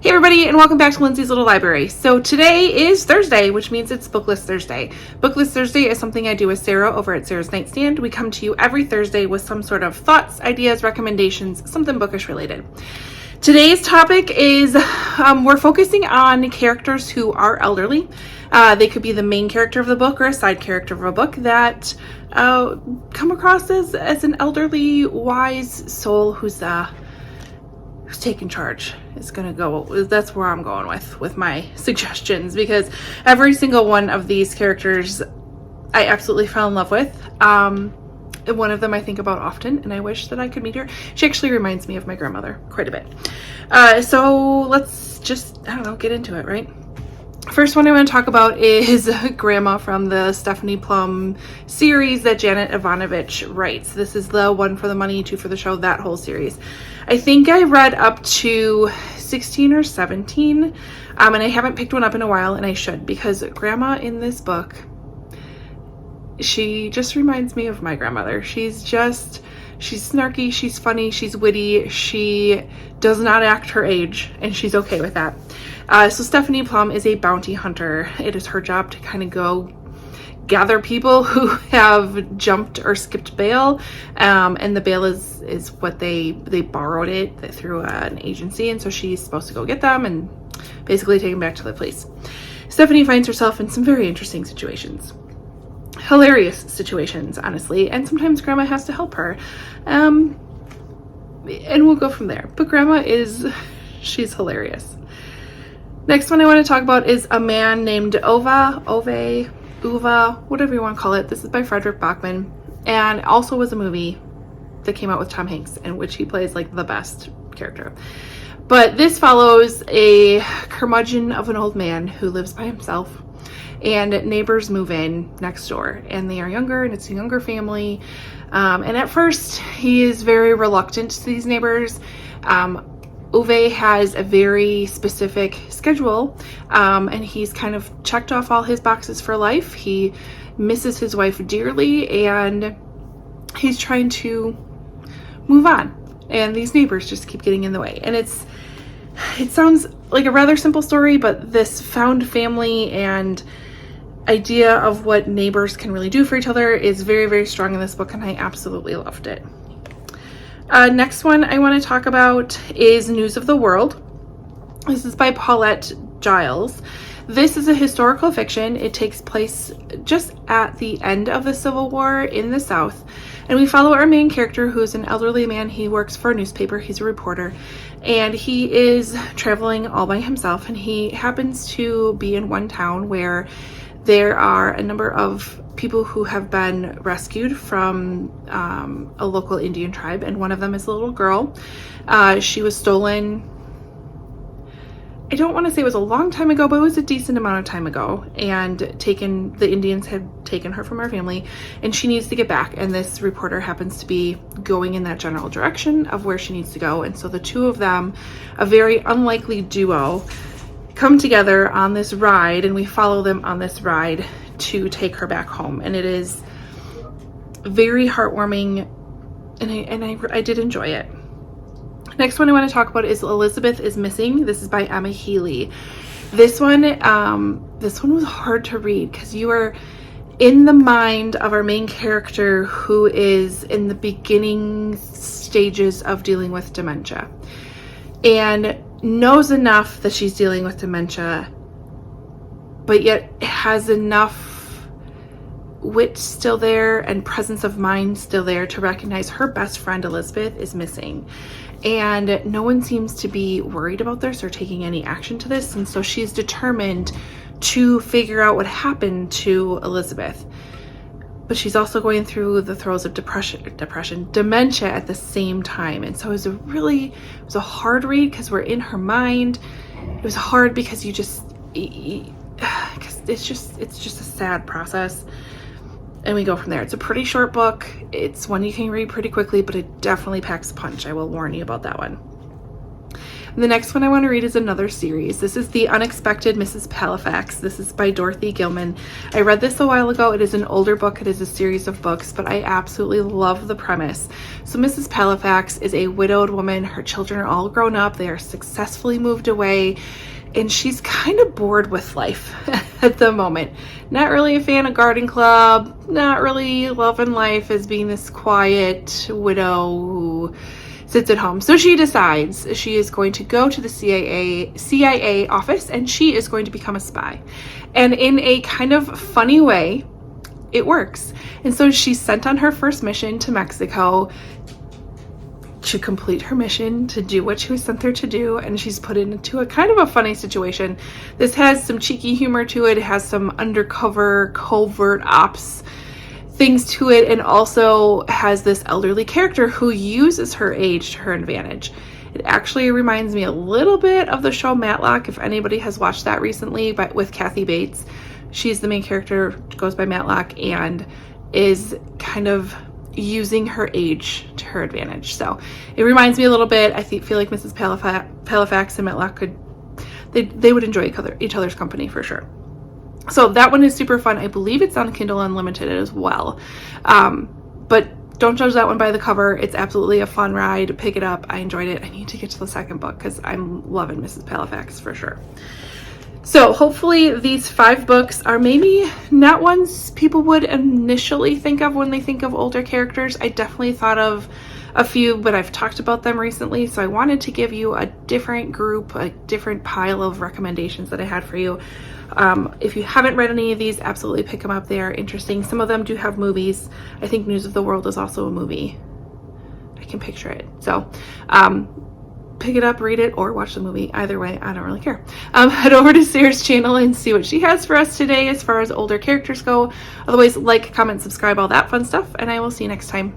Hey everybody, and welcome back to Lindsey's Little Library. So today is Thursday, which means it's Booklist Thursday. Booklist Thursday is something I do with Sarah over at Sarah's Nightstand. We come to you every Thursday with some sort of thoughts, ideas, recommendations, something bookish related. Today's topic is we're focusing on characters who are elderly. They could be the main character of the book or a side character of a book that come across as an elderly, wise soul who's taking charge. Is gonna go. That's where I'm going with my suggestions, because every single one of these characters I absolutely fell in love with. One of them I think about often, and I wish that I could meet her. She actually reminds me of my grandmother quite a bit. So let's just, I don't know, get into it, right? First one I want to talk about is Grandma from the Stephanie Plum series that Janet Ivanovich writes. This is the One for the Money, Two for the Show, that whole series. I think I read up to 16 or 17, and I haven't picked one up in a while, and I should, because Grandma in this book, she just reminds me of my grandmother. She's snarky, she's funny, she's witty, she does not act her age, and she's okay with that. So Stephanie Plum is a bounty hunter. It is her job to kind of go gather people who have jumped or skipped bail, and the bail is what they borrowed it through an agency, and so she's supposed to go get them and basically take them back to the police. Stephanie finds herself in some very interesting situations. Hilarious situations, honestly, and sometimes Grandma has to help her, and we'll go from there. But Grandma she's hilarious. Next one I want to talk about is A Man Named Uva, whatever you want to call it. This is by Frederick Bachman, and also was a movie that came out with Tom Hanks, in which he plays like the best character. But this follows a curmudgeon of an old man who lives by himself, and neighbors move in next door, and they are younger, and it's a younger family. And at first, he is very reluctant to these neighbors. Uwe has a very specific schedule, and he's kind of checked off all his boxes for life. He misses his wife dearly, and he's trying to move on. And these neighbors just keep getting in the way. And it sounds like a rather simple story, but this found family and idea of what neighbors can really do for each other is very, very strong in this book, and I absolutely loved it. Next one I want to talk about is News of the World. This is by Paulette Giles. This is a historical fiction. It takes place just at the end of the Civil War in the South, and we follow our main character, who is an elderly man. He works for a newspaper. He's a reporter, and he is traveling all by himself, and he happens to be in one town where there are a number of people who have been rescued from a local Indian tribe, and one of them is a little girl. She was stolen, I don't want to say it was a long time ago, but it was a decent amount of time ago, and the Indians had taken her from her family, and she needs to get back, and this reporter happens to be going in that general direction of where she needs to go. And so the two of them, a very unlikely duo, come together on this ride, and we follow them on this ride to take her back home, and it is very heartwarming, and I did enjoy it. Next one I want to talk about is Elizabeth is Missing. This is by Emma Healy. This one was hard to read, because you are in the mind of our main character, who is in the beginning stages of dealing with dementia, and knows enough that she's dealing with dementia, but yet has enough wit still there and presence of mind still there to recognize her best friend Elizabeth is missing. And no one seems to be worried about this or taking any action to this, and so she's determined to figure out what happened to Elizabeth. But she's also going through the throes of dementia at the same time. And so it was a hard read, because we're in her mind. It was hard because because it's just a sad process, and we go from there. It's a pretty short book. It's one you can read pretty quickly, but it definitely packs a punch. I will warn you about that one. And the next one I want to read is another series. This is the Unexpected Mrs Palax. This is by Dorothy Gilman. I read this a while ago. It is an older book. It is a series of books, but I absolutely love the premise. So Mrs Palax is a widowed woman. Her children are all grown up. They are successfully moved away, and she's kind of bored with life at the moment. Not really a fan of garden club, not really loving life as being this quiet widow who sits at home. So she decides she is going to go to the CIA office, and she is going to become a spy. And in a kind of funny way, it works. And so she's sent on her first mission to Mexico to complete her mission, to do what she was sent there to do, and she's put into a kind of a funny situation. This has some cheeky humor to it. It has some undercover, covert ops things to it, and also has this elderly character who uses her age to her advantage. It actually reminds me a little bit of the show Matlock, if anybody has watched that recently, but with Kathy Bates. She's the main character, goes by Matlock, and is kind of using her age to her advantage. So it reminds me a little bit. I feel like Mrs. Palax and Matlock they would enjoy each other's company for sure. So that one is super fun. I believe it's on Kindle Unlimited as well. But don't judge that one by the cover. It's absolutely a fun ride. Pick it up. I enjoyed it. I need to get to the second book because I'm loving Mrs. Palax for sure. So hopefully these 5 books are maybe not ones people would initially think of when they think of older characters. I definitely thought of a few, but I've talked about them recently, so I wanted to give you a different group, a different pile of recommendations that I had for you. If you haven't read any of these, absolutely pick them up. They are interesting. Some of them do have movies. I think News of the World is also a movie. I can picture it. So pick it up, read it, or watch the movie. Either way, I don't really care. Head over to Sarah's channel and see what she has for us today as far as older characters go. Otherwise, like, comment, subscribe, all that fun stuff, and I will see you next time.